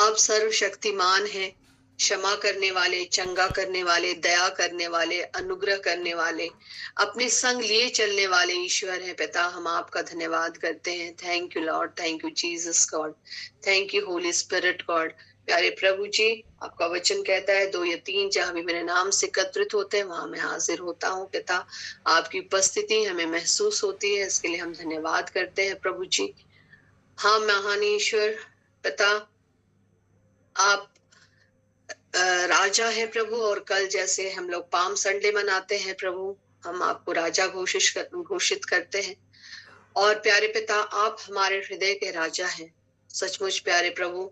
आप सर्वशक्तिमान हैं, क्षमा करने वाले, चंगा करने वाले, दया करने वाले, अनुग्रह करने वाले, अपने संग लिए चलने वाले ईश्वर हैं पिता। हम आपका धन्यवाद करते हैं। Thank you Lord, thank you Jesus God, thank you Holi spirit God. प्यारे प्रभु जी, आपका वचन कहता है 2 या 3 जहां भी मेरे नाम से एकत्रित होते हैं वहां मैं हाजिर होता हूँ पिता। आपकी उपस्थिति हमें महसूस होती है, इसके लिए हम धन्यवाद करते हैं प्रभु जी। हाँ महान ईश्वर पिता, आप राजा है प्रभु, और कल जैसे हम लोग पाम संडे मनाते हैं प्रभु, हम आपको राजा घोषित करते हैं। और प्यारे पिता, आप हमारे हृदय के राजा हैं। सचमुच प्यारे प्रभु,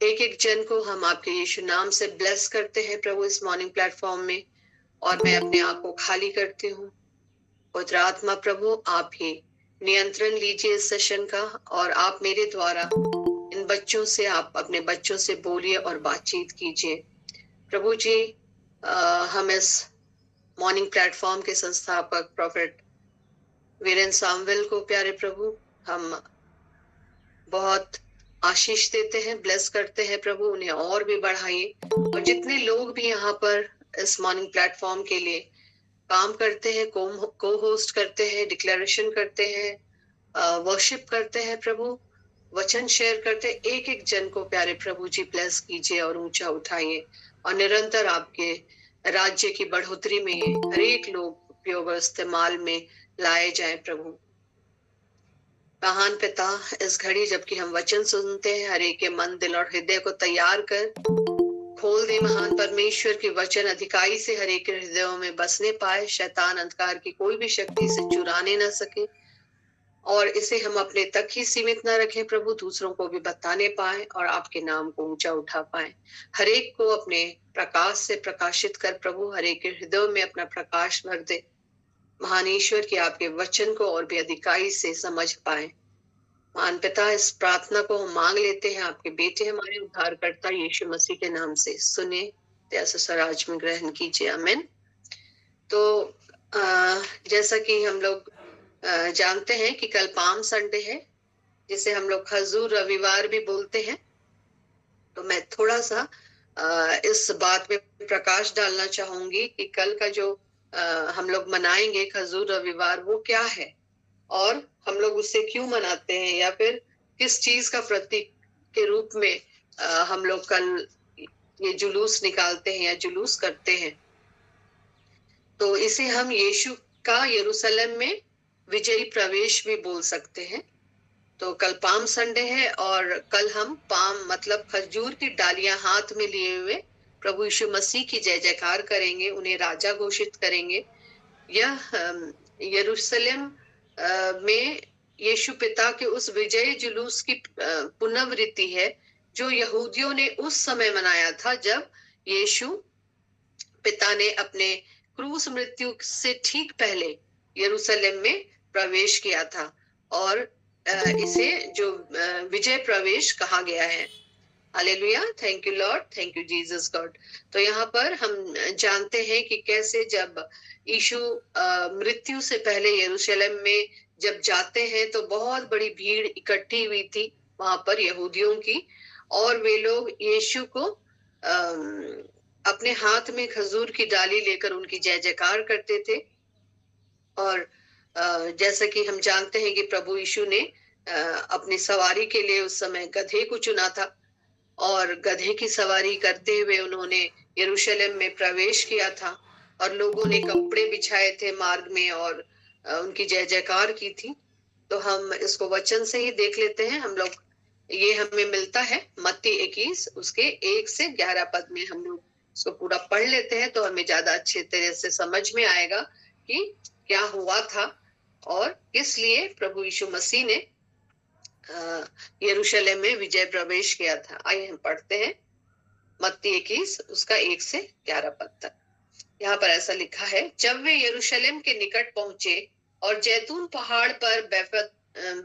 एक एक जन को हम आपके यीशु नाम से ब्लेस करते हैं प्रभु इस मॉर्निंग प्लेटफॉर्म में। और मैं अपने आप को खाली करती हूँ। पवित्र आत्मा प्रभु, आप ही नियंत्रण लीजिए इस सेशन का, और आप मेरे द्वारा इन बच्चों से, आप अपने बच्चों से बोलिए और बातचीत कीजिए प्रभु जी। हम इस मॉर्निंग प्लेटफॉर्म के संस्थापक प्रोफेट वीरेन सामवेल को प्यारे प्रभु हम बहुत आशीष देते हैं, ब्लेस करते हैं प्रभु, उन्हें और भी बढ़ाइए। और जितने लोग भी यहाँ पर इस मॉर्निंग प्लेटफॉर्म के लिए काम करते हैं, को होस्ट करते हैं, डिक्लेरेशन करते हैं, वर्शिप करते हैं प्रभु, वचन शेयर करते, एक एक जन को प्यारे प्रभु जी ब्लेस कीजिए और ऊंचा उठाइए। और निरंतर आपके राज्य की बढ़ोतरी में हर एक लोग उपयोग और इस्तेमाल में लाए जाए प्रभु। महान पिता, इस घड़ी जबकि हम वचन सुनते हैं, हर एक के मन, दिल और हृदय को तैयार कर खोल दे महान परमेश्वर के वचन अधिकाई से हर एक के हृदयों में बसने पाए, शैतान अंधकार की कोई भी शक्ति इसे चुराने न सके, और इसे हम अपने तक ही सीमित न रखें प्रभु, दूसरों को भी बताने पाए और आपके नाम को ऊंचा उठा पाए। हर एक को अपने प्रकाश से प्रकाशित कर प्रभु, हर एक के हृदयों में अपना प्रकाश भर दे महान ईश्वर, की आपके वचन को और भी अधिकाई से समझ पाए। महान पिता, इस प्रार्थना को हम मांग लेते हैं आपके बेटे हमारे उद्धारकर्ता यीशु मसीह के नाम से। सुने जैसे स्वराज में ग्रहण कीजिए, आमीन। तो जैसा कि हम लोग जानते हैं कि कल पाम संडे है, जिसे हम लोग खजूर रविवार भी बोलते हैं। तो मैं थोड़ा सा इस बात में प्रकाश डालना चाहूंगी कि कल का जो हम लोग मनाएंगे खजूर रविवार, वो क्या है और हम लोग उससे क्यों मनाते हैं, या फिर किस चीज का प्रतीक के रूप में हम लोग कल ये जुलूस निकालते हैं या जुलूस करते हैं। तो इसे हम यीशु का यरूशलेम में विजयी प्रवेश भी बोल सकते हैं। तो कल पाम संडे है, और कल हम पाम मतलब खजूर की डालियां हाथ में लिए हुए प्रभु यीशु मसीह की जय जयकार करेंगे, उन्हें राजा घोषित करेंगे। यह यरूशलेम में यीशु पिता के उस विजय जुलूस की पुनरावृत्ति है, जो यहूदियों ने उस समय मनाया था जब यीशु पिता ने अपने क्रूस मृत्यु से ठीक पहले यरूशलेम में प्रवेश किया था, और इसे जो विजय प्रवेश कहा गया है। Hallelujah, thank you Lord, thank you Jesus God. तो यहाँ पर हम जानते हैं कि कैसे जब यीशु मृत्यु से पहले यरूशलेम में जब जाते हैं तो बहुत बड़ी भीड़ इकट्ठी हुई थी वहां पर यहूदियों की, और वे लोग यीशु को अपने हाथ में खजूर की डाली लेकर उनकी जय जयकार करते थे। और जैसा कि हम जानते हैं कि प्रभु यीशु ने अपनी सवारी के लिए उस समय गधे को चुना था, और गधे की सवारी करते हुए उन्होंने यरूशलेम में प्रवेश किया था, और लोगों ने कपड़े बिछाए थे मार्ग में और उनकी जय जयकार की थी। तो हम इसको वचन से ही देख लेते हैं हम लोग। ये हमें मिलता है मत्ती 21 उसके 1 से 11 पद में। हम लोग इसको पूरा पढ़ लेते हैं तो हमें ज्यादा अच्छे तरह से समझ में आएगा कि क्या हुआ था और किस लिए प्रभु यीशु मसीह ने यरूशलेम में विजय प्रवेश किया था। आइए हम पढ़ते हैं मत्ती 21 उसका 1 से 11 पद तक। यहाँ पर ऐसा लिखा है, जब वे यरूशलेम के निकट पहुंचे और जैतून पहाड़ पर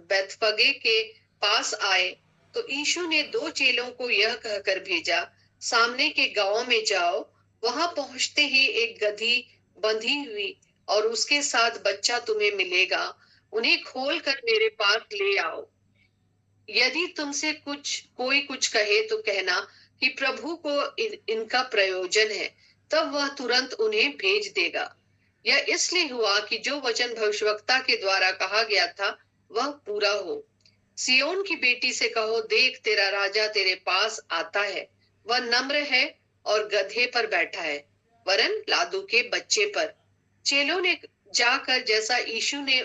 बैतफगे के पास आए, तो यीशु ने 2 चेलों को यह कहकर भेजा, सामने के गांव में जाओ, वहां पहुंचते ही एक गधी बंधी हुई और उसके साथ बच्चा तुम्हें मिलेगा, उन्हें खोल कर मेरे पास ले आओ। यदि तुमसे कोई कुछ कहे तो कहना कि प्रभु को इनका प्रयोजन है, तब वह तुरंत उन्हें भेज देगा। यह इसलिए हुआ कि जो वचन भविष्यवक्ता के द्वारा कहा गया था वह पूरा हो। सियोन की बेटी से कहो, देख तेरा राजा तेरे पास आता है, वह नम्र है और गधे पर बैठा है, वरन लादू के बच्चे पर। चेलों ने जाकर जैसा यीशु ने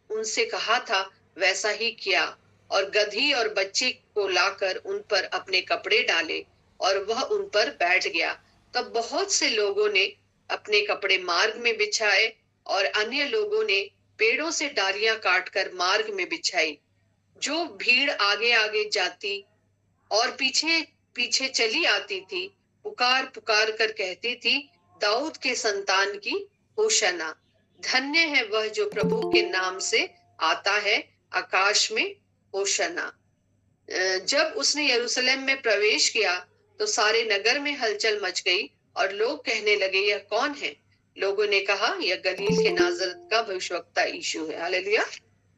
उनसे कहा था वैसा ही किया, और गधी और बच्चे को लाकर उन पर अपने कपड़े डाले, और वह उन पर बैठ गया। तब बहुत से लोगों ने अपने कपड़े मार्ग में बिछाए, और अन्य लोगों ने पेड़ों से डालियां काटकर मार्ग में बिछाई। जो भीड़ आगे आगे जाती और पीछे पीछे चली आती थी, पुकार पुकार कर कहती थी, दाऊद के संतान की होशाना। धन्य है वह जो प्रभु के नाम से आता है, आकाश में होशाना। जब उसने यरूशलेम में प्रवेश किया तो सारे नगर में हलचल मच गई, और लोग कहने लगे, यह कौन है? लोगों ने कहा, यह गलील के नाजरत का भविष्यवक्ता यीशु है। हालेलुया,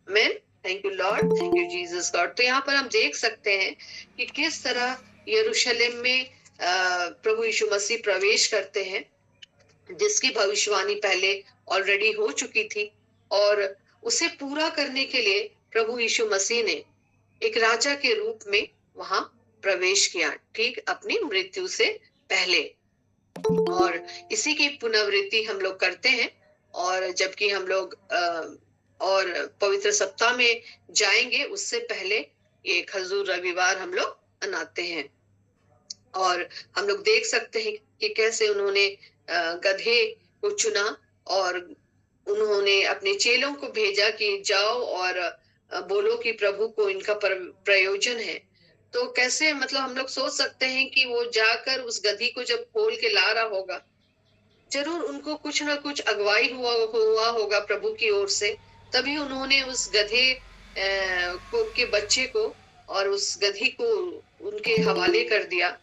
आमीन। Thank you Lord, thank you Jesus God. तो यहाँ पर हम देख सकते हैं कि किस तरह यरूशलेम में प्रभु यीशु मसीह प्रवेश करते हैं, जिसकी भविष्यवाणी पहले ऑलरेडी हो चुकी थी, और उसे पूरा करने के लिए प्रभु यीशु मसीह ने एक राजा के रूप में वहां प्रवेश किया, ठीक अपनी मृत्यु से पहले। और इसी की पुनरावृत्ति हम लोग करते हैं, और जबकि हम लोग और पवित्र सप्ताह में जाएंगे उससे पहले ये खजूर रविवार हम लोग मनाते हैं। और हम लोग देख सकते हैं कि कैसे उन्होंने गधे को चुना, और उन्होंने अपने चेलों को भेजा कि जाओ और बोलो कि प्रभु को इनका प्रयोजन है। तो कैसे, मतलब हम लोग सोच सकते हैं कि वो जाकर उस गधी को जब खोल के ला रहा होगा, जरूर उनको कुछ ना कुछ अगुवाई हुआ होगा प्रभु की ओर से, तभी उन्होंने उस गधे के बच्चे को और उस गधी को उनके हवाले कर दिया,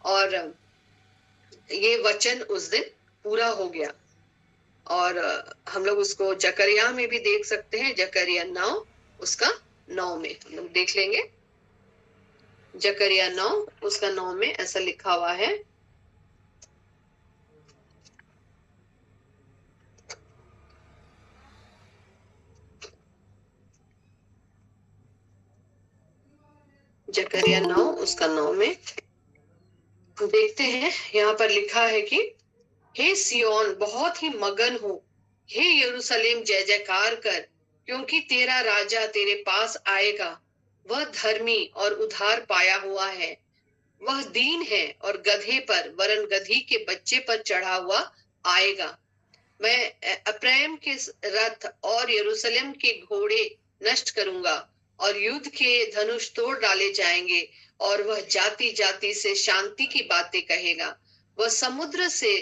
और ये वचन उस दिन पूरा हो गया। और हम लोग उसको जकरिया में भी देख सकते हैं, जकरिया 9 उसका 9 में हम लोग देख लेंगे। जकरिया 9 उसका 9 में ऐसा लिखा हुआ है, जकरिया 9 उसका 9 में देखते हैं। यहाँ पर लिखा है कि हे सियोन बहुत ही मगन हो, हे यरूशलेम जय जयकार कर, क्योंकि तेरा राजा तेरे पास आएगा। वह धर्मी और उधार पाया हुआ है, वह दीन है और गधे पर, वरन गधी के बच्चे पर चढ़ा हुआ आएगा। मैं अप्रैम के रथ और यरूशलेम के घोड़े नष्ट करूंगा, और युद्ध के धनुष तोड़ डाले जाएंगे, और वह जाति जाति से शांति की बातें कहेगा। वह समुद्र से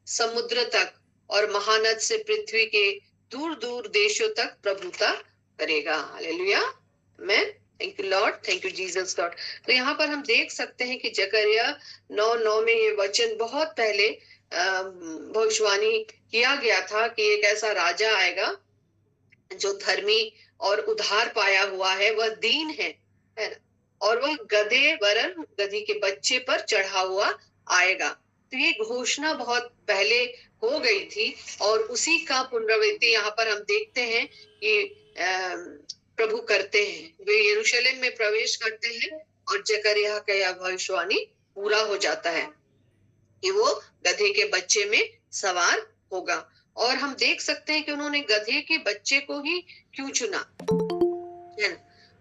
समुद्र तक और महानद से पृथ्वी के दूर दूर देशों तक प्रभुता करेगा। हालेलुया, आमीन। Thank you Lord, thank you Jesus God. तो यहाँ पर हम देख सकते हैं कि जकरिया 9:9 में ये वचन बहुत पहले भविष्यवाणी किया गया था कि एक ऐसा राजा आएगा जो धर्मी और उधार पाया हुआ है, वह दीन है ना, और वह गधे वरन गधी के बच्चे पर चढ़ा हुआ आएगा। तो ये घोषणा बहुत पहले हो गई थी, और उसी का पुनरावृत्ति यहाँ पर हम देखते हैं कि प्रभु करते हैं। वे यरूशलेम में प्रवेश करते हैं, और जकरिया का यह भविष्यवाणी पूरा हो जाता है कि वो गधे के बच्चे में सवार होगा। और हम देख सकते हैं कि उन्होंने गधे के बच्चे को ही क्यों चुना,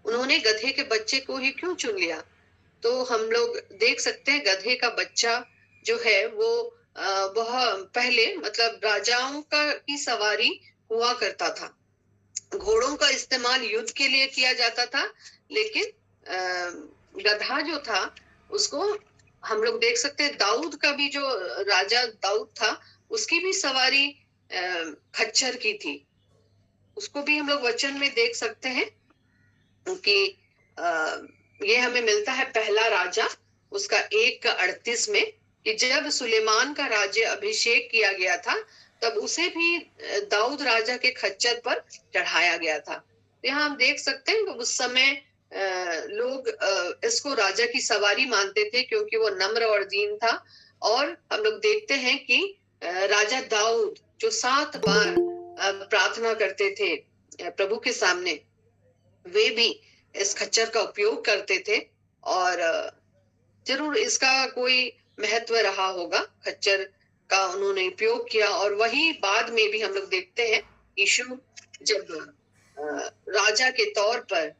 उन्होंने गधे के बच्चे को ही क्यों चुन लिया। तो हम लोग देख सकते हैं गधे का बच्चा जो है वो वह पहले मतलब राजाओं की सवारी हुआ करता था। घोड़ों का इस्तेमाल युद्ध के लिए किया जाता था, लेकिन गधा जो था उसको हम लोग देख सकते हैं, दाऊद का भी जो राजा दाऊद था उसकी भी सवारी खच्चर की थी। उसको भी हम लोग वचन में देख सकते हैं कि ये हमें मिलता है पहला राजा उसका 1:38 में, कि जब सुलेमान का राज्य अभिषेक किया गया था तब उसे भी दाऊद राजा के खच्चर पर चढ़ाया गया था। यहाँ हम देख सकते हैं कि उस समय लोग इसको राजा की सवारी मानते थे क्योंकि वो नम्र और दीन था। और हम लोग देखते हैं कि राजा दाऊद जो 7 बार प्रार्थना करते थे प्रभु के सामने, वे भी इस खच्चर का उपयोग करते थे। और जरूर इसका कोई महत्व रहा होगा, खच्चर का उन्होंने उपयोग किया। और वही बाद में भी हम लोग देखते हैं यीशु जब राजा के तौर पर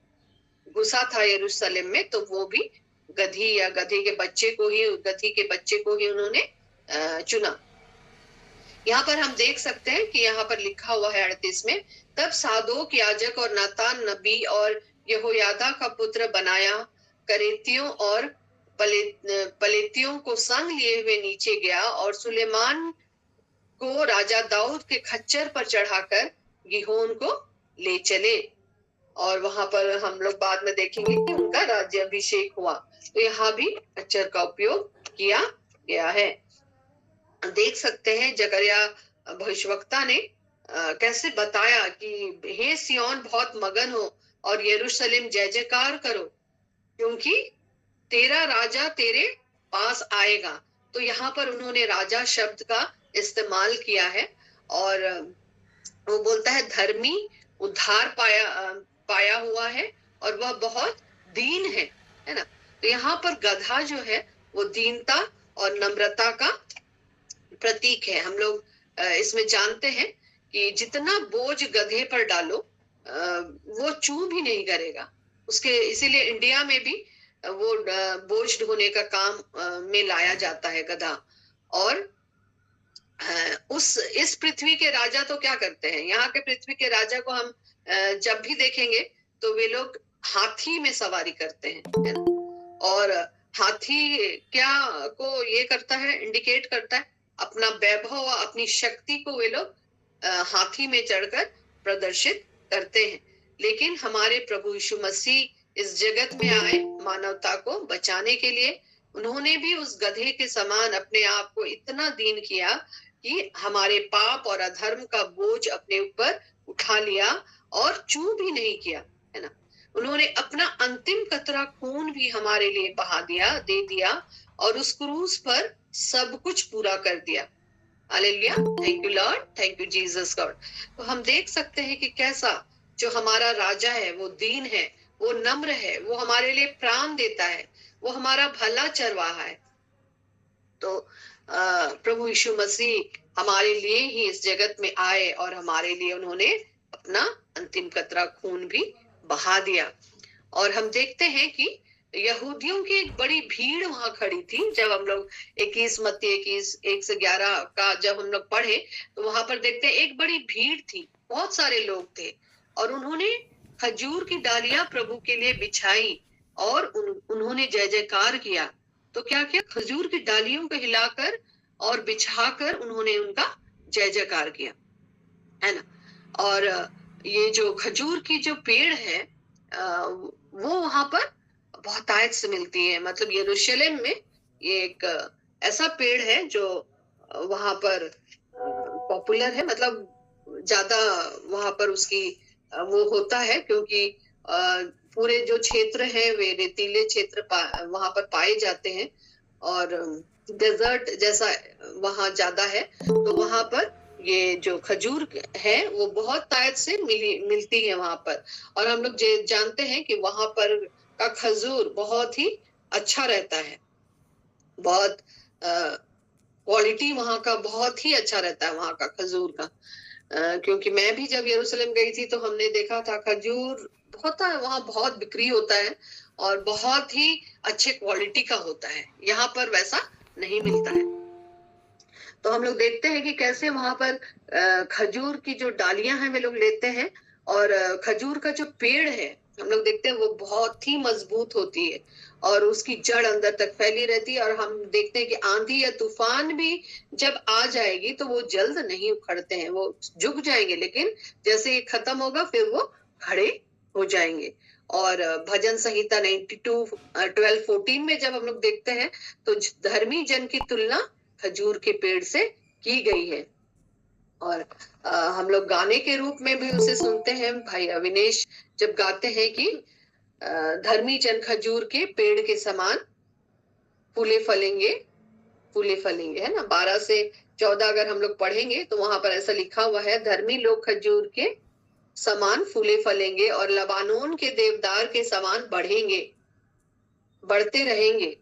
घुसा था यरूशलेम में, तो वो भी गधी या गधी के बच्चे को ही उन्होंने चुना। यहाँ पर हम देख सकते हैं कि यहाँ पर लिखा हुआ है 38 में, तब सादोक याजक और नातान नबी और यहोयादा का पुत्र बनाया करेतियों और पलेतियों को संग लिए हुए नीचे गया और सुलेमान को राजा दाऊद के खच्चर पर चढ़ाकर गिहोन को ले चले। और वहां पर हम लोग बाद में देखेंगे कि उनका राज्याभिषेक हुआ। तो यहाँ भी खच्चर का उपयोग किया गया है। देख सकते हैं जकरिया भविष्यवक्ता ने कैसे बताया कि हे सिय्योन बहुत मगन हो और यरूशलेम जय जयकार करो, क्योंकि तेरा राजा तेरे पास आएगा। तो यहाँ पर उन्होंने राजा शब्द का इस्तेमाल किया है। और वो बोलता है धर्मी उद्धार पाया हुआ है और वह बहुत दीन है ना। तो यहाँ पर गधा जो है वो दीनता और नम्रता का प्रतीक है। हम लोग इसमें जानते हैं कि जितना बोझ गधे पर डालो वो चू भी नहीं करेगा उसके। इसीलिए इंडिया में भी वो बोझ ढोने का काम में लाया जाता है गधा। और इस पृथ्वी के राजा तो क्या करते हैं, यहाँ के पृथ्वी के राजा को हम जब भी देखेंगे तो वे लोग हाथी में सवारी करते हैं, है ना। और हाथी क्या को ये करता है, इंडिकेट करता है अपना वैभव, अपनी शक्ति को वे लोग हाथी में चढ़कर प्रदर्शित करते हैं। लेकिन हमारे प्रभु यीशु मसीह इस जगत में आए मानवता को बचाने के लिए। उन्होंने भी उस गधे के समान अपने आप को इतना दीन किया कि हमारे पाप और अधर्म का बोझ अपने ऊपर उठा लिया और चू भी नहीं किया, है ना। उन्होंने अपना अंतिम कतरा खून भी हमारे लिए बहा दिया, दे दिया और उस क्रूस पर सब कुछ पूरा कर दिया। Hallelujah, thank you Lord, thank you Jesus God. तो हम देख सकते हैं कि कैसा जो हमारा राजा है वो दीन है, वो नम्र है, वो हमारे लिए प्राण देता है, वो हमारा भला चरवाहा है। तो प्रभु यीशु मसीह हमारे लिए ही इस जगत में आए और हमारे लिए उन्होंने अपना अंतिम कतरा खून भी बहा दिया। और हम देखते हैं कि यहूदियों की एक बड़ी भीड़ वहां खड़ी थी। जब हम लोग 21 मत्ती 21:1-11 का जब हम लोग पढ़े तो वहां पर देखते हैं एक बड़ी भीड़ थी, बहुत सारे लोग थे और उन्होंने खजूर की डालियां प्रभु के लिए बिछाई और उन्होंने जय जयकार किया। तो क्या किया, खजूर की डालियों को हिलाकर और बिछाकर उन्होंने उनका जय जयकार किया, है ना। और ये जो खजूर की जो पेड़ है वो वहां पर बहुतायत से मिलती है। मतलब यरूशलेम में ये एक ऐसा पेड़ है जो वहां पर पॉपुलर है, मतलब ज्यादा वहां पर उसकी वो होता है, क्योंकि पूरे जो क्षेत्र है वे रेतीले क्षेत्र वहां पर पाए जाते हैं और डेजर्ट जैसा वहां ज्यादा है। तो वहां पर ये जो खजूर है वो बहुत तायत से मिलती है वहां पर। और हम लोग जानते हैं कि वहां पर का खजूर बहुत ही अच्छा रहता है, बहुत क्वालिटी वहां का बहुत ही अच्छा रहता है वहां का खजूर का। क्योंकि मैं भी जब यरूशलेम गई थी तो हमने देखा था खजूर बहुत वहां बहुत बिक्री होता है और बहुत ही अच्छे क्वालिटी का होता है। यहाँ पर वैसा नहीं मिलता है। तो हम लोग देखते हैं कि कैसे वहां पर खजूर की जो डालियां हैं वे लोग लेते हैं और खजूर का जो पेड़ है हम लोग देखते हैं वो बहुत ही मजबूत होती है और उसकी जड़ अंदर तक फैली रहती है। और हम देखते हैं कि आंधी या तूफान भी जब आ जाएगी तो वो जल्द नहीं उखड़ते हैं, वो झुक जाएंगे, लेकिन जैसे ये खत्म होगा फिर वो खड़े हो जाएंगे। और भजन संहिता 92:12-14 में जब हम लोग देखते हैं तो धर्मी जन की तुलना खजूर के पेड़ से की गई है। और हम लोग गाने के रूप में भी उसे सुनते हैं। भाई अविनेश जब गाते हैं कि धर्मी जन खजूर के पेड़ के समान फूले फलेंगे, फूले फलेंगे, है ना। 12 से 14 अगर हम लोग पढ़ेंगे तो वहां पर ऐसा लिखा हुआ है, धर्मी लोग खजूर के समान फूले फलेंगे और लबानोन के देवदार के समान बढ़ेंगे, बढ़ते रहेंगे।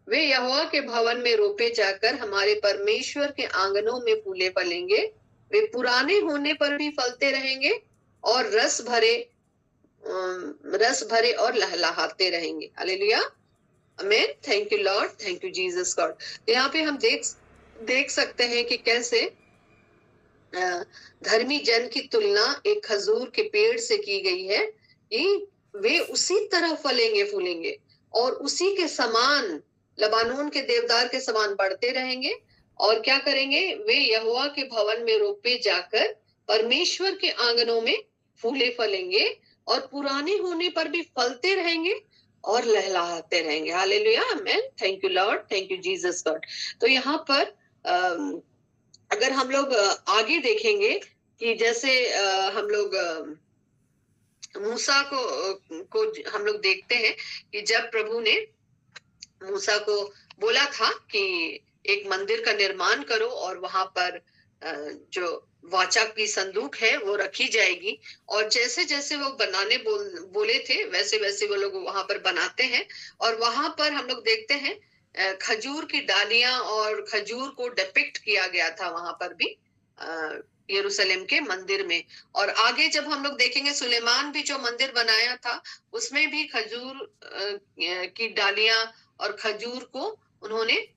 वे यहोवा के भवन में रोपे जाकर हमारे परमेश्वर के आंगनों में फूले फलेंगे। वे पुराने होने पर भी फलते रहेंगे और रस भरे और लहलहाते रहेंगे। हालेलुया, आमीन। Thank you Lord, thank you Jesus God. यहाँ पे हम देख सकते हैं कि कैसे धर्मी जन की तुलना एक खजूर के पेड़ से की गई है कि वे उसी तरह फलेंगे फूलेंगे और उसी के समान, लबानोन के देवदार के समान बढ़ते रहेंगे। और क्या करेंगे? वे यहोवा के भवन में रोपे जाकर परमेश्वर के आंगनों में फूले फलेंगे और पुराने होने पर भी फलते रहेंगे और लहलहाते रहेंगे। हालेलुया, आमीन। Thank you Lord, thank you Jesus God. तो यहाँ पर अगर हम लोग आगे देखेंगे कि जैसे हम लोग मूसा को हम लोग देखते हैं कि जब प्रभु ने मूसा को बोला था कि एक मंदिर का निर्माण करो और वहां पर जो वाचा की संदूक है वो रखी जाएगी, और जैसे जैसे वो बनाने बोले थे वैसे वैसे वो लोग वहां पर बनाते हैं। और वहां पर हम लोग देखते हैं खजूर की डालियां और खजूर को डिपिक्ट किया गया था वहां पर भी यरूशलेम के मंदिर में। और आगे जब हम लोग देखेंगे सुलेमान भी जो मंदिर बनाया था उसमें भी खजूर की डालियां और खजूर को उन्होंने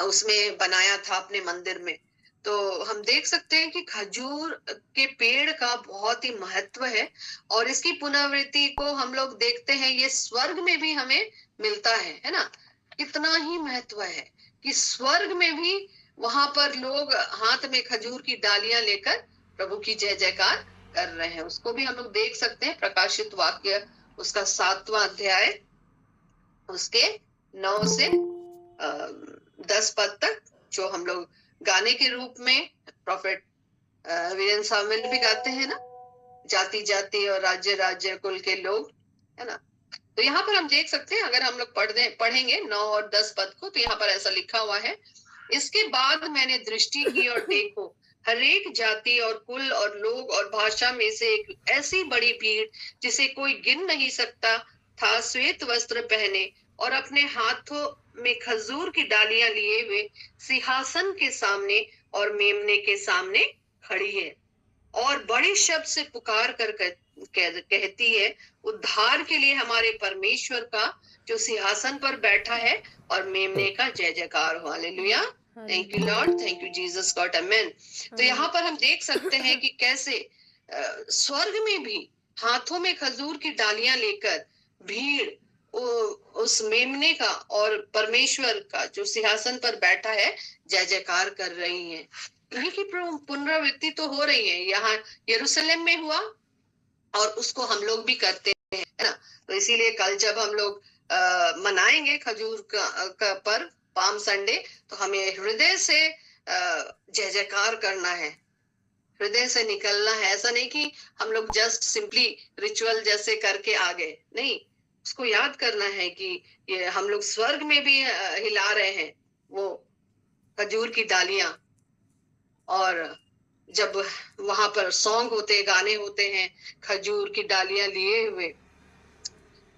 उसमें बनाया था अपने मंदिर में। तो हम देख सकते हैं कि खजूर के पेड़ का बहुत ही महत्व है और इसकी पुनरावृत्ति को हम लोग देखते हैं ये स्वर्ग में भी हमें मिलता है ना। कितना ही महत्व है कि स्वर्ग में भी वहां पर लोग हाथ में खजूर की डालियां लेकर प्रभु की जय जयकार कर रहे हैं। उसको भी हम लोग देख सकते हैं, प्रकाशित वाक्य उसका 7वां अध्याय उसके 9 से 10 पद तक, जो हम लोग गाने के रूप में प्रॉफेट वीरेन सामुएल भी गाते हैं ना, जाति जाति और राज्य राज्य कुल के लोग, है ना। तो यहाँ पर हम देख सकते हैं, अगर हम लोग पढ़ेंगे 9 और 10 पद को, तो यहाँ पर ऐसा लिखा हुआ है, इसके बाद मैंने दृष्टि की और देखो हरेक जाति और कुल और लोग और भाषा में से एक ऐसी बड़ी भीड़ जिसे कोई गिन नहीं सकता था, श्वेत वस्त्र पहने और अपने हाथों में खजूर की डालियां लिए हुए सिंहासन के सामने और मेमने के सामने खड़ी है और बड़े शब्द से पुकार कर कहती है, उद्धार के लिए हमारे परमेश्वर का जो सिंहासन पर बैठा है और मेमने का जय जयकार हो। Hallelujah, thank you Lord, thank you Jesus God, amen. तो यहाँ पर हम देख सकते हैं कि कैसे स्वर्ग में भी हाथों में खजूर की डालियां लेकर भीड़ उस मेमने का और परमेश्वर का जो सिंहासन पर बैठा है जय जयकार कर रही है। इन्हीं की पुनरावृत्ति तो हो रही है, यहाँ यरूशलेम में हुआ और उसको हम लोग भी करते हैं, है ना। तो इसीलिए कल जब हम लोग मनाएंगे खजूर का पर्व, पाम संडे, तो हमें हृदय से जय जयकार करना है, हृदय से निकलना है। ऐसा नहीं कि हम लोग जस्ट सिंपली रिचुअल जैसे करके आ गए, नहीं, उसको याद करना है कि ये हम लोग स्वर्ग में भी हिला रहे हैं वो खजूर की डालियां। और जब वहां पर सॉन्ग होते, गाने होते हैं खजूर की डालियां लिए हुए,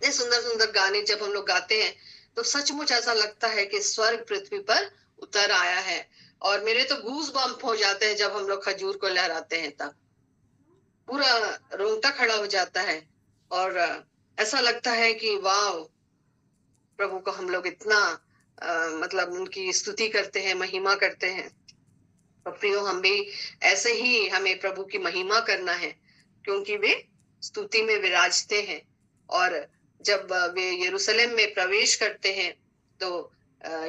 सुंदर सुंदर गाने जब हम लोग गाते हैं तो सचमुच ऐसा लगता है कि स्वर्ग पृथ्वी पर उतर आया है। और मेरे तो गूज बम्प हो जाते हैं जब हम लोग खजूर को लहराते हैं, तब पूरा रोंगटा खड़ा हो जाता है और ऐसा लगता है कि वाह, प्रभु को हम लोग इतना मतलब उनकी स्तुति करते हैं, महिमा करते हैं। तो प्रियो, हम भी ऐसे ही हमें प्रभु की महिमा करना है, क्योंकि वे स्तुति में विराजते हैं। और जब वे यरूशलेम में प्रवेश करते हैं तो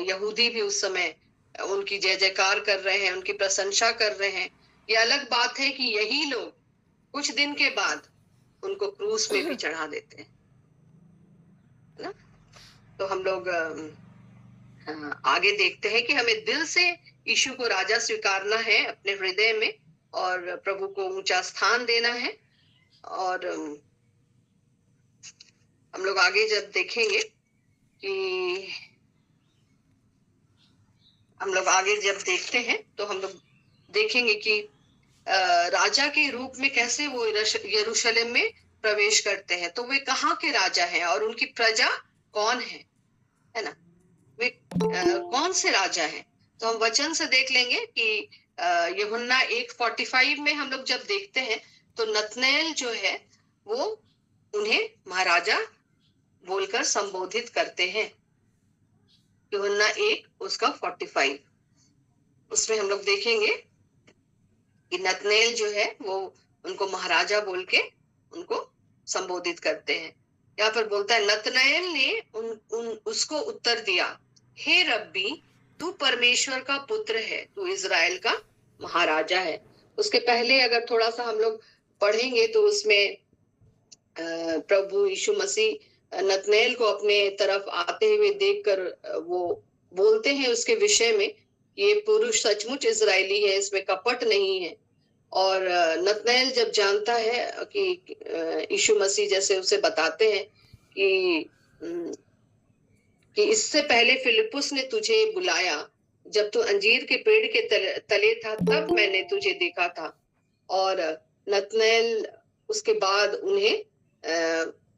यहूदी भी उस समय उनकी जय जयकार कर रहे हैं, उनकी प्रशंसा कर रहे हैं। ये अलग बात है कि यही लोग कुछ दिन के बाद उनको क्रूस में भी चढ़ा देते हैं, ना। तो हम लोग आगे देखते हैं कि हमें दिल से यीशु को राजा स्वीकारना है अपने हृदय में और प्रभु को ऊंचा स्थान देना है। और हम लोग आगे जब देखेंगे कि हम लोग आगे जब देखते हैं तो हम लोग देखेंगे कि राजा के रूप में कैसे वो यरूशलेम में प्रवेश करते हैं। तो वे कहाँ के राजा हैं और उनकी प्रजा कौन है ना, वे कौन से राजा हैं। तो हम वचन से देख लेंगे कि यूहन्ना 1:45 में हम लोग जब देखते हैं तो नतनएल जो है वो उन्हें महाराजा बोलकर संबोधित करते हैं। यूहन्ना 1 उसका 45, उसमें हम लोग देखेंगे कि नतनएल जो है वो उनको महाराजा बोल के उनको संबोधित करते हैं। यहाँ पर बोलता है, नतनएल ने उसको उत्तर दिया, हे रब्बी, तू परमेश्वर का पुत्र है, तू इजराइल का महाराजा है। उसके पहले अगर थोड़ा सा हम लोग पढ़ेंगे तो उसमें प्रभु यीशु मसीह नतनएल को अपने तरफ आते हुए देखकर वो बोलते हैं उसके विषय में, ये पुरुष सचमुच इजरायली है, इसमें कपट नहीं है। और नतनएल जब जानता है कि यीशु मसीह जैसे उसे बताते हैं कि इससे पहले फिलिप्पुस ने तुझे बुलाया, जब तू अंजीर के पेड़ के तले था तब मैंने तुझे देखा था। और नतनएल उसके बाद उन्हें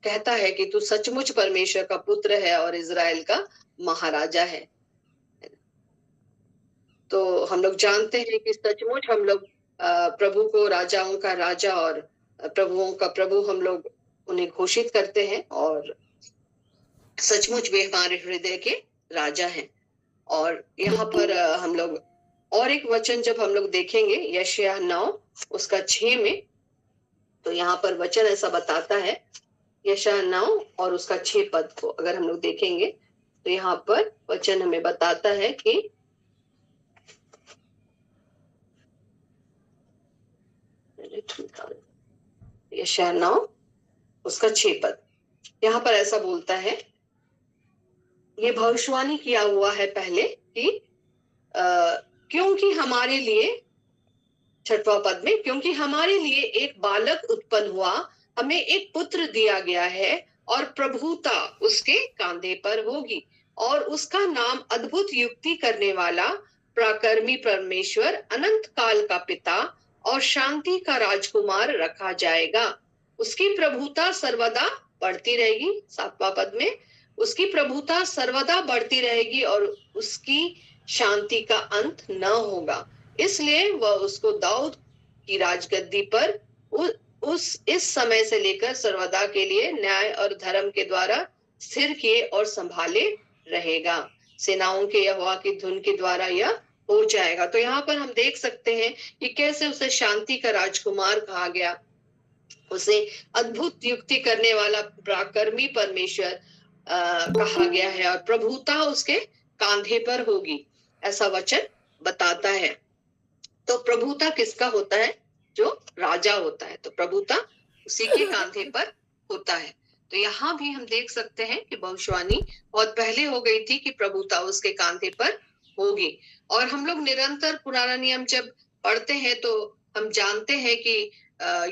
कहता है कि तू सचमुच परमेश्वर का पुत्र है और इजराइल का महाराजा है। तो हम लोग जानते हैं कि सचमुच हम लोग प्रभु को राजाओं का राजा और प्रभुओं का प्रभु हम लोग उन्हें घोषित करते हैं, और सचमुच वे हमारे हृदय के राजा हैं। और यहाँ पर हम लोग और एक वचन जब हम लोग देखेंगे यशायाह 9 उसका 6 में, तो यहाँ पर वचन ऐसा बताता है, यशायाह 9 और उसका 6 पद को अगर हम लोग देखेंगे तो यहाँ पर वचन हमें बताता है कि यशायाह 9 उसका 6 पद, यहाँ पर ऐसा बोलता है, ये भविष्यवाणी किया हुआ है पहले कि क्योंकि हमारे लिए, 6वां पद में, क्योंकि हमारे लिए एक बालक उत्पन्न हुआ, हमें एक पुत्र दिया गया है और प्रभुता उसके कांधे पर होगी, और उसका नाम अद्भुत युक्ति करने वाला, पराक्रमी परमेश्वर, अनंत काल का पिता और शांति का राजकुमार रखा जाएगा। उसकी प्रभुता सर्वदा बढ़ती रहेगी। 7वां पद में, उसकी प्रभुता सर्वदा बढ़ती रहेगी और उसकी शांति का अंत न होगा, इसलिए वह उसको दाऊद की राजगद्दी पर इस समय से लेकर सर्वदा के लिए न्याय और धर्म के द्वारा स्थिर किए और संभाले रहेगा। सेनाओं के यहोवा की धुन के द्वारा यह हो जाएगा। तो यहाँ पर हम देख सकते हैं कि कैसे उसे शांति का राजकुमार कहा गया, उसे अद्भुत युक्ति करने वाला पराक्रमी परमेश्वर कहा गया है, और प्रभुता उसके कांधे पर होगी, ऐसा वचन बताता है। तो प्रभुता किसका होता है? जो राजा होता है, तो प्रभुता उसी के कांधे पर होता है। तो यहाँ भी हम देख सकते हैं कि भविष्यवाणी बहुत पहले हो गई थी कि प्रभुता उसके कांधे पर होगी। और हम लोग निरंतर पुराना नियम जब पढ़ते हैं तो हम जानते हैं कि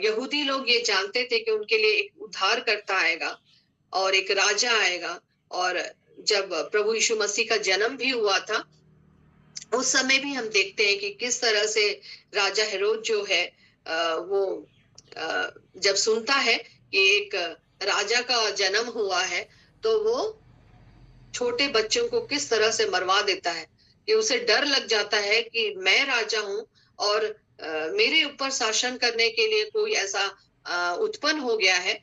यहूदी लोग ये जानते थे कि उनके लिए एक उद्धारकर्ता आएगा और एक राजा आएगा। और जब प्रभु यीशु मसीह का जन्म भी हुआ था उस समय भी हम देखते हैं कि किस तरह से राजा हेरोद जो है वो जब सुनता है कि एक राजा का जन्म हुआ है तो वो छोटे बच्चों को किस तरह से मरवा देता है, कि उसे डर लग जाता है कि मैं राजा हूं और मेरे ऊपर शासन करने के लिए कोई ऐसा उत्पन्न हो गया है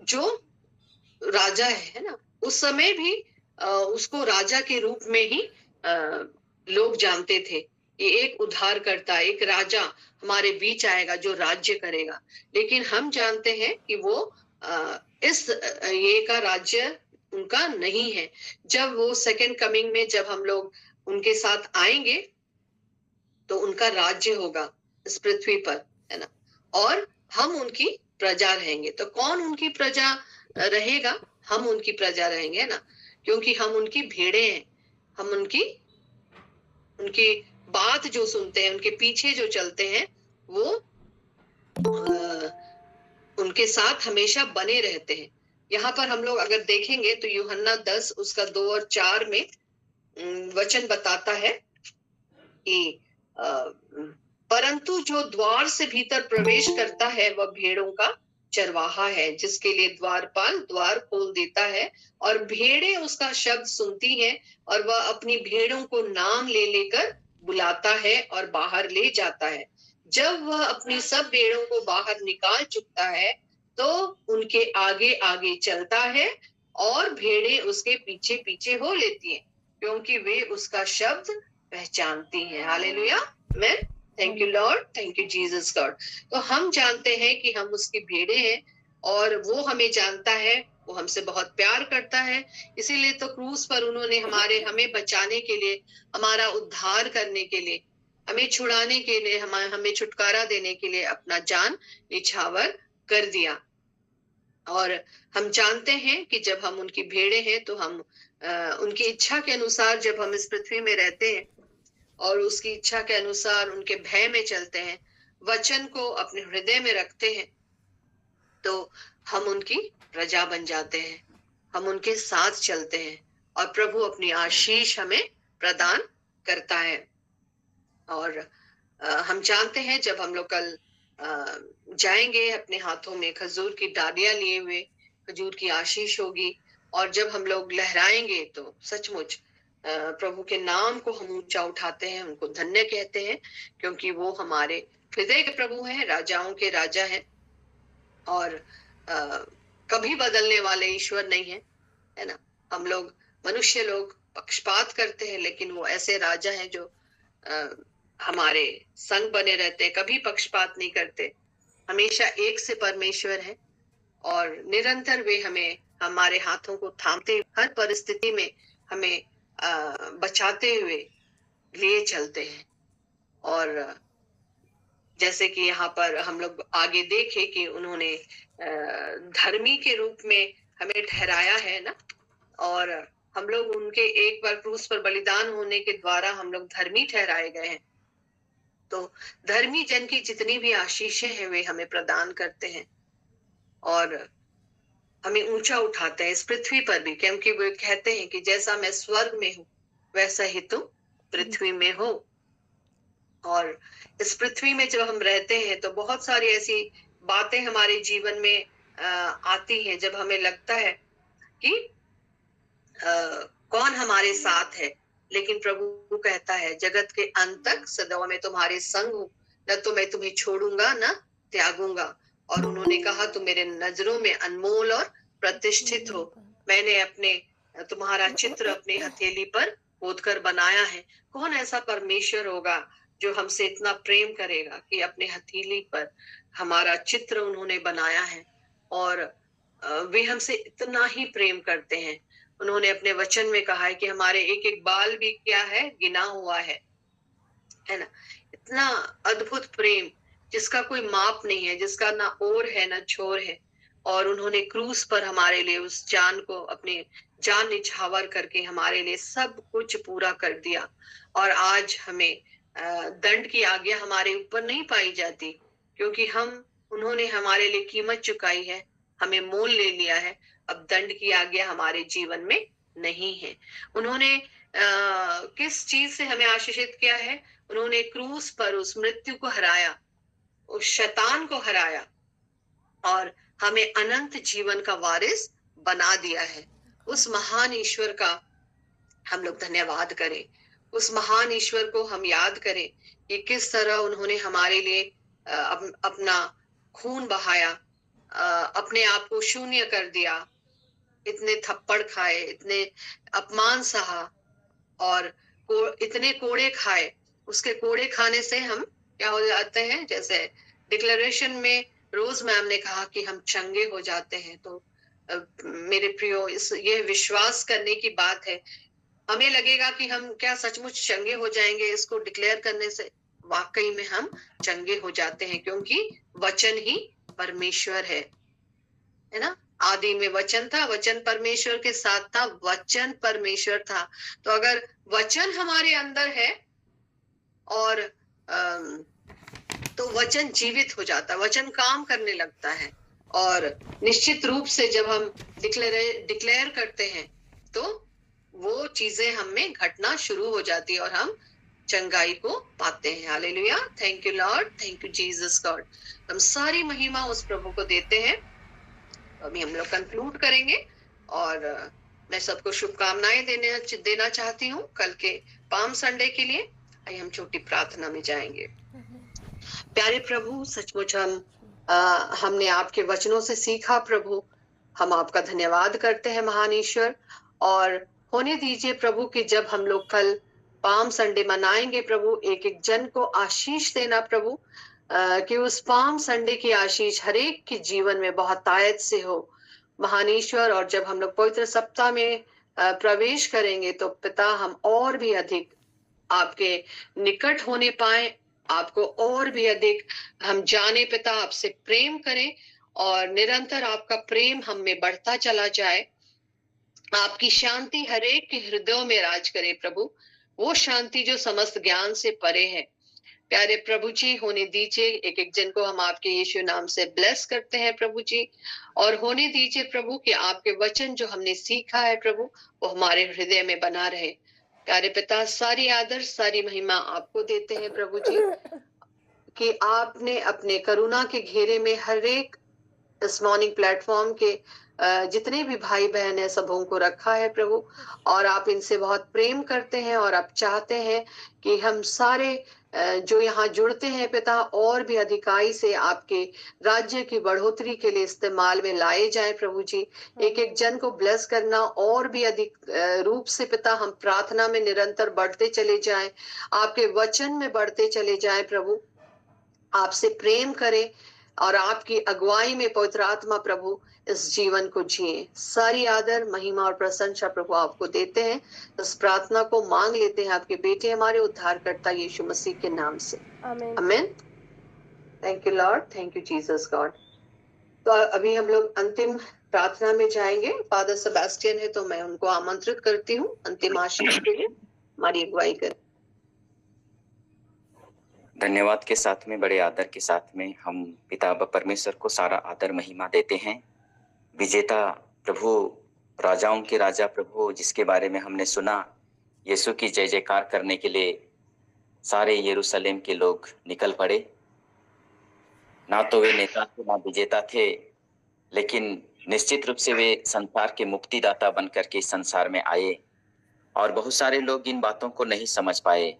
जो राजा है ना। उस समय भी उसको राजा के रूप में ही लोग जानते थे। ये एक उद्धारकर्ता, एक राजा हमारे बीच आएगा जो राज्य करेगा। लेकिन हम जानते हैं कि वो ये का राज्य उनका नहीं है। जब वो सेकंड कमिंग में जब हम लोग उनके साथ आएंगे तो उनका राज्य होगा इस पृथ्वी पर, है ना, और हम उनकी प्रजा रहेंगे। तो कौन उनकी प्रजा रहेगा? हम उनकी प्रजा रहेंगे ना, क्योंकि हम उनकी भेड़े हैं। हम उनकी बात जो सुनते हैं, उनके पीछे जो चलते हैं, वो उनके साथ हमेशा बने रहते हैं। यहाँ पर हम लोग अगर देखेंगे तो यूहन्ना 10 उसका 2 और 4 में वचन बताता है कि परंतु जो द्वार से भीतर प्रवेश करता है वह भेड़ों का चरवाहा है, जिसके लिए द्वारपाल द्वार खोल देता है और भेड़ें उसका शब्द सुनती हैं और वह अपनी भेड़ों को नाम ले लेकर बुलाता है और बाहर ले जाता है। जब वह अपनी सब भेड़ों को बाहर निकाल चुकता है तो उनके आगे आगे चलता है और भेड़ें उसके पीछे पीछे हो लेती हैं, क्योंकि वे उसका शब्द पहचानती हैं। हालेलुया, आमीन। Thank you Lord, thank you Jesus God. तो हम जानते हैं कि हम उसकी भेड़े हैं और वो हमें जानता है, वो हमसे बहुत प्यार करता है। इसीलिए तो क्रूस पर उन्होंने हमें बचाने के लिए, हमारा उद्धार करने के लिए, हमें छुड़ाने के लिए, हमें छुटकारा देने के लिए अपना जान निछावर कर दिया। और हम जानते हैं कि जब हम उनकी भेड़े हैं तो हम उनकी इच्छा के अनुसार जब हम इस पृथ्वी में रहते हैं और उसकी इच्छा के अनुसार उनके भय में चलते हैं, वचन को अपने हृदय में रखते हैं, तो हम उनकी प्रजा बन जाते हैं, हम उनके साथ चलते हैं और प्रभु अपनी आशीष हमें प्रदान करता है। और हम जानते हैं जब हम लोग कल जाएंगे अपने हाथों में खजूर की डालियां लिए हुए, खजूर की आशीष होगी और जब हम लोग लहराएंगे तो सचमुच प्रभु के नाम को हम ऊंचा उठाते हैं, उनको धन्य कहते हैं, क्योंकि वो हमारे हृदय के प्रभु हैं, राजाओं के राजा हैं और कभी बदलने वाले ईश्वर नहीं है, है ना। हम लोग मनुष्य लोग पक्षपात करते हैं, लेकिन वो ऐसे राजा हैं जो हमारे संग बने रहते हैं, कभी पक्षपात नहीं करते, हमेशा एक से परमेश्वर है और निरंतर वे हमें हमारे हाथों को थामते हर परिस्थिति में हमें बचाते हुए लिए चलते हैं। और जैसे कि यहाँ पर हम लोग आगे देखे कि उन्होंने धर्मी के रूप में हमें ठहराया है ना, और हम लोग उनके एक बार क्रूस पर बलिदान होने के द्वारा हम लोग धर्मी ठहराए गए हैं। तो धर्मी जन की जितनी भी आशीषें हैं वे हमें प्रदान करते हैं और हमें ऊंचा उठाते हैं इस पृथ्वी पर भी, क्योंकि वे कहते हैं कि जैसा मैं स्वर्ग में हूँ वैसा ही तुम पृथ्वी में हो। और इस पृथ्वी में जब हम रहते हैं तो बहुत सारी ऐसी बातें हमारे जीवन में आती हैं जब हमें लगता है कि कौन हमारे साथ है, लेकिन प्रभु कहता है जगत के अंत तक सदा मैं तुम्हारे संग हूँ, न तो मैं तुम्हें छोड़ूंगा न त्यागूंगा। और उन्होंने कहा तुम मेरे नजरों में अनमोल और प्रतिष्ठित हो, मैंने तुम्हारा चित्र अपनी हथेली पर खोदकर बनाया है। कौन ऐसा परमेश्वर होगा जो हमसे इतना प्रेम करेगा कि अपने हथेली पर हमारा चित्र उन्होंने बनाया है और वे हमसे इतना ही प्रेम करते हैं। उन्होंने अपने वचन में कहा है कि हमारे एक एक बाल भी क्या है, गिना हुआ है ना। इतना अद्भुत प्रेम जिसका कोई माप नहीं है, जिसका ना ओर है ना छोर है। और उन्होंने क्रूस पर हमारे लिए उस जान को अपने जान निछावर करके हमारे लिए सब कुछ पूरा कर दिया। और आज हमें दंड की आज्ञा हमारे ऊपर नहीं पाई जाती, क्योंकि उन्होंने हमारे लिए कीमत चुकाई है, हमें मोल ले लिया है। अब दंड की आज्ञा हमारे जीवन में नहीं है। उन्होंने किस चीज से हमें आशीषित किया है? उन्होंने क्रूस पर उस मृत्यु को हराया, उस शैतान को हराया और हमें अनंत जीवन का वारिस बना दिया है। उस महान ईश्वर का हम लोग धन्यवाद करें, उस महान ईश्वर को हम याद करें कि किस तरह उन्होंने हमारे लिए अपना खून बहाया, अपने आप को शून्य कर दिया, इतने थप्पड़ खाए, इतने अपमान सहा और इतने कोड़े खाए। उसके कोड़े खाने से हम क्या हो जाते हैं? जैसे डिक्लेरेशन में रोज मैम ने कहा कि हम चंगे हो जाते हैं। तो मेरे प्रियो, ये विश्वास करने की बात है। हमें लगेगा कि हम क्या सचमुच चंगे हो जाएंगे, इसको डिक्लेयर करने से वाकई में हम चंगे हो जाते हैं, क्योंकि वचन ही परमेश्वर है ना। आदि में वचन था, वचन परमेश्वर के साथ था, वचन परमेश्वर था। तो अगर वचन हमारे अंदर है और तो वचन जीवित हो जाता है, वचन काम करने लगता है। और निश्चित रूप से जब हम डिक्लेयर करते हैं तो वो चीजें हम में घटना शुरू हो जाती है और हम चंगाई को पाते हैं। Hallelujah, thank you Lord, thank you Jesus God. हम सारी महिमा उस प्रभु को देते हैं। अभी हम लोग कंक्लूड करेंगे और मैं सबको शुभकामनाएं देना चाहती हूँ कल के पाम संडे के लिए। आइए हम छोटी प्रार्थना में जाएंगे। प्यारे प्रभु, सचमुच हमने आपके वचनों से सीखा प्रभु, हम आपका धन्यवाद करते हैं महान ईश्वर। और होने दीजिए प्रभु कि जब हम लोग कल पाम संडे मनाएंगे प्रभु, एक एक जन को आशीष देना प्रभु, कि उस पाम संडे की आशीष हर एक के जीवन में बहुत आयत से हो महान ईश्वर। और जब हम लोग पवित्र सप्ताह में प्रवेश करेंगे तो पिता हम और भी अधिक आपके निकट होने पाए, आपको और भी अधिक हम जाने पिता, आपसे प्रेम करें और निरंतर आपका प्रेम हम में बढ़ता चला जाए। आपकी शांति हर एक के हृदयों में राज करे प्रभु, वो शांति जो समस्त ज्ञान से परे है। प्यारे प्रभु जी, होने दीजिए एक एक जन को हम आपके यीशु नाम से ब्लेस करते हैं प्रभु जी। और होने दीजिए प्रभु कि आपके वचन जो हमने सीखा है प्रभु, वो हमारे हृदय में बना रहे। प्यारे पिता, सारी आदर सारी महिमा आपको देते हैं प्रभु जी, कि आपने अपने करुणा के घेरे में हर एक इस मॉर्निंग प्लेटफॉर्म के जितने भी भाई बहन है सबों को रखा है प्रभु। और आप इनसे बहुत प्रेम करते हैं और आप चाहते हैं कि हम सारे जो यहाँ जुड़ते हैं पिता, और भी अधिकाई से आपके राज्य की बढ़ोतरी के लिए इस्तेमाल में लाए जाए प्रभु जी। एक एक जन को ब्लेस करना और भी अधिक रूप से पिता, हम प्रार्थना में निरंतर बढ़ते चले जाएं, आपके वचन में बढ़ते चले जाएं प्रभु, आपसे प्रेम करें और आपकी अगुवाई में पवित्र आत्मा प्रभु इस जीवन को जिए। सारी आदर महिमा और प्रशंसा प्रभु आपको देते हैं। इस प्रार्थना को मांग लेते हैं आपके बेटे हमारे उद्धारकर्ता यीशु मसीह के नाम से, आमीन। Thank you Lord, thank you Jesus God. तो अभी हम लोग अंतिम प्रार्थना में जाएंगे। फादर सेबेस्टियन है तो मैं उनको आमंत्रित करती हूँ अंतिम आशीष के लिए, हमारी अगुवाई कर। धन्यवाद के साथ में, बड़े आदर के साथ में हम पिता परमेश्वर को सारा आदर महिमा देते हैं। विजेता प्रभु, राजाओं के राजा प्रभु, जिसके बारे में हमने सुना, यीशु की जय जयकार करने के लिए सारे यरूशलेम के लोग निकल पड़े। ना तो वे नेता थे, ना विजेता थे, लेकिन निश्चित रूप से वे संसार के मुक्तिदाता बनकर के इस संसार में आए। और बहुत सारे लोग इन बातों को नहीं समझ पाए,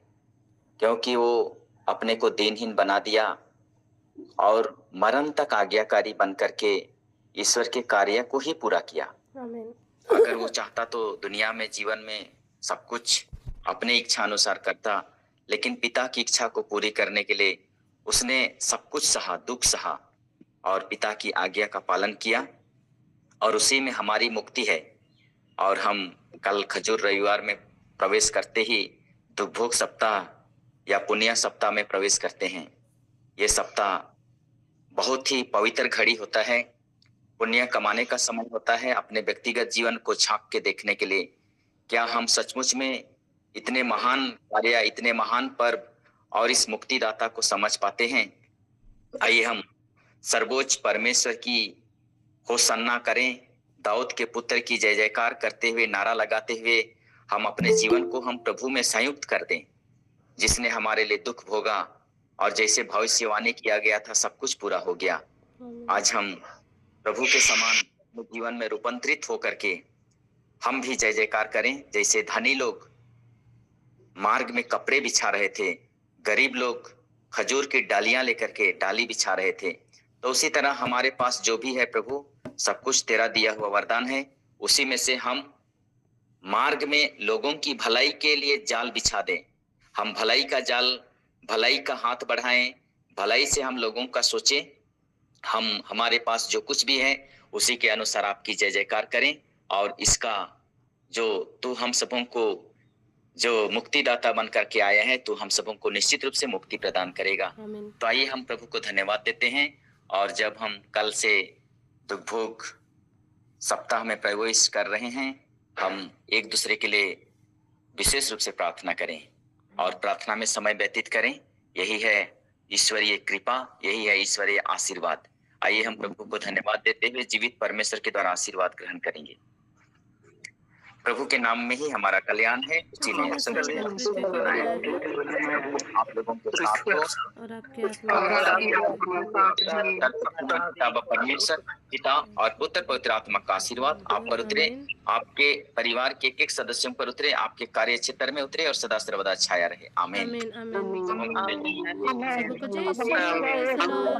क्योंकि वो अपने को दीनहीन बना दिया और मरण तक आज्ञाकारी बनकर के ईश्वर के कार्य को ही पूरा किया। अगर वो चाहता तो दुनिया में जीवन में सब कुछ अपने इच्छा अनुसार करता, लेकिन पिता की इच्छा को पूरी करने के लिए उसने सब कुछ सहा, दुख सहा और पिता की आज्ञा का पालन किया, और उसी में हमारी मुक्ति है। और हम कल खजूर रविवार में प्रवेश करते ही दुख भोग सप्ताह या पुण्य सप्ताह में प्रवेश करते हैं। ये सप्ताह बहुत ही पवित्र घड़ी होता है, पुण्य कमाने का समय होता है, अपने व्यक्तिगत जीवन को झांक के देखने के लिए क्या हम सचमुच में इतने महान कार्य, इतने महान पर्व और इस मुक्तिदाता को समझ पाते हैं। आइए हम सर्वोच्च परमेश्वर की होसन्ना करें, दाऊद के पुत्र की जय जयकार करते हुए, नारा लगाते हुए हम अपने जीवन को हम प्रभु में संयुक्त कर दें, जिसने हमारे लिए दुख भोगा और जैसे भविष्यवाणी किया गया था सब कुछ पूरा हो गया। आज हम प्रभु के समान जीवन में रूपांतरित होकर के हम भी जय जयकार करें। जैसे धनी लोग मार्ग में कपड़े बिछा रहे थे, गरीब लोग खजूर की डालियां लेकर के डाली बिछा रहे थे, तो उसी तरह हमारे पास जो भी है प्रभु, सब कुछ तेरा दिया हुआ वरदान है। उसी में से हम मार्ग में लोगों की भलाई के लिए जाल बिछा दें। हम भलाई का जाल, भलाई का हाथ बढ़ाएं, भलाई से हम लोगों का सोचें। हम हमारे पास जो कुछ भी है उसी के अनुसार आपकी जय जयकार करें, और इसका जो तू हम सबों को जो मुक्तिदाता बन करके आया है, तो हम सबों को निश्चित रूप से मुक्ति प्रदान करेगा। तो आइए हम प्रभु को धन्यवाद देते हैं, और जब हम कल से दुख भोग सप्ताह में प्रवेश कर रहे हैं, हम एक दूसरे के लिए विशेष रूप से प्रार्थना करें और प्रार्थना में समय व्यतीत करें। यही है ईश्वरीय कृपा, यही है ईश्वरीय आशीर्वाद। आइए हम प्रभु को धन्यवाद देते हुए जीवित परमेश्वर के द्वारा आशीर्वाद ग्रहण करेंगे। प्रभु के नाम में ही हमारा कल्याण है, इसीलिए सबसे आप लोगों के साथ हो और आपके आत्मा परमेश्वर पिता और पुत्र पवित्र आत्मा का आशीर्वाद आप पर उतरे, आपके परिवार के एक एक सदस्यों पर उतरे, आपके कार्य क्षेत्र में उतरे और सदा सर्वदा छाया रहे। आमीन। आमीन आमीन। सबको जय श्री राम।